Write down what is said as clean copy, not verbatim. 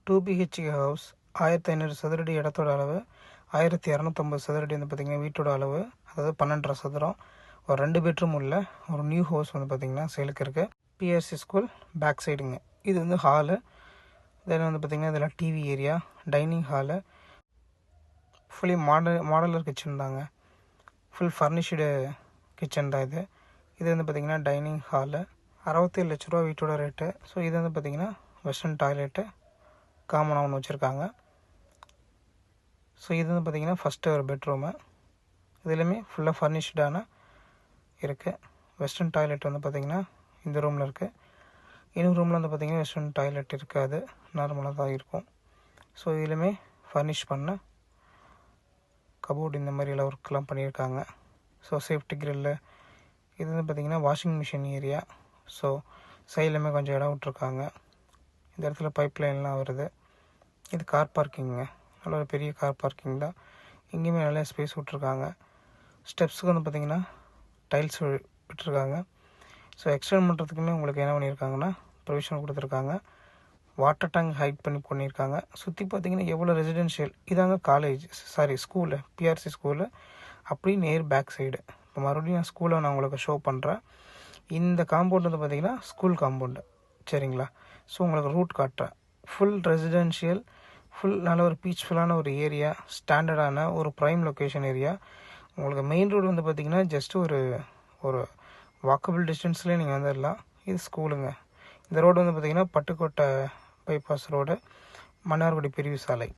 2 BHK house 1500 சதுரடி இடத்தோட அளவு, 1250 சதுரடி வந்து பார்த்திங்கன்னா வீட்டோட அளவு, அதாவது 12.5 சதுரம். ஒரு 2 பெட்ரூம் உள்ள ஒரு நியூ ஹவுஸ் வந்து பார்த்திங்கன்னா சேலுக்கு இருக்குது. பிஆர்சி ஸ்கூல் பேக் சைடுங்க. இது வந்து ஹாலு. தென் வந்து பார்த்திங்கன்னா இதெல்லாம் TV area, dining hall, fully modular kitchen தாங்க. ஃபுல் ஃபர்னிஷ்டு கிச்சன் தான் இது. இது வந்து பார்த்திங்கன்னா டைனிங் ஹாலு. 67 லட்ச ரூபா வீட்டோட ரேட்டு. ஸோ இது வந்து பார்த்திங்கன்னா வெஸ்டர்ன் டாய்லெட்டு காமனாக ஒன்று வச்சுருக்காங்க. ஸோ இது வந்து பார்த்திங்கன்னா ஃபஸ்ட்டு ஒரு பெட்ரூமு. இதுலேயுமே ஃபுல்லாக ஃபர்னிஷ்டான இருக்குது. வெஸ்டர்ன் டாய்லெட் வந்து பார்த்திங்கன்னா இந்த ரூமில் இருக்குது. இன்னொரு ரூமில் வந்து பார்த்திங்கன்னா வெஸ்டர்ன் டாய்லெட் இருக்காது, நார்மலாக தான் இருக்கும். ஸோ இதுலேயுமே ஃபர்னிஷ் பண்ண கபோர்டு இந்த மாதிரிலாம் ஒர்க்லாம் பண்ணியிருக்காங்க. So safety grill. இது வந்து பார்த்திங்கன்னா வாஷிங் மிஷின் ஏரியா. ஸோ சைட்லையுமே கொஞ்சம் இடம் விட்ருக்காங்க. இந்த இடத்துல பைப் லைன்லாம் வருது. இது கார் பார்க்கிங்க. நல்ல ஒரு பெரிய கார் பார்க்கிங் தான். இங்கேயுமே நிறைய ஸ்பேஸ் விட்ருக்காங்க. ஸ்டெப்ஸுக்கு வந்து பார்த்திங்கன்னா டைல்ஸ் விட்டுருக்காங்க. ஸோ எக்ஸ்டெண்ட் பண்ணுறதுக்குமே உங்களுக்கு என்ன பண்ணியிருக்காங்கன்னா ப்ரொவிஷன் கொடுத்துருக்காங்க. வாட்டர் டேங்க் ஹைட் பண்ணியிருக்காங்க. சுற்றி பார்த்திங்கன்னா எவ்வளோ ரெசிடென்ஷியல். இதாங்க காலேஜ், ஸ்கூலு, பிஆர்சி ஸ்கூலு. அப்படி நேர் பேக் சைடு. இப்போ மறுபடியும் நான் ஸ்கூலை நான் உங்களுக்கு ஷோ பண்ணுறேன். இந்த காம்பவுண்ட் வந்து பார்த்திங்கன்னா ஸ்கூல் காம்பவுண்டு, சரிங்களா? ஸோ உங்களுக்கு ரூட் காட்டுறேன். ஃபுல் ரெசிடென்ஷியல், ஃபுல் நல்ல ஒரு பீஸ்ஃபுல்லான ஒரு ஏரியா, ஸ்டாண்டர்டான ஒரு ப்ரைம் லொக்கேஷன் ஏரியா. உங்களுக்கு மெயின் ரோடு வந்து பார்த்திங்கன்னா ஜஸ்ட் ஒரு வாக்கபிள் டிஸ்டன்ஸ்லேயே நீங்கள் வந்துடலாம். இது ஸ்கூலுங்க. இந்த ரோடு வந்து பார்த்திங்கன்னா பட்டுக்கோட்டை பைபாஸ் ரோடு, மன்னார்குடி பிரிவு சாலை.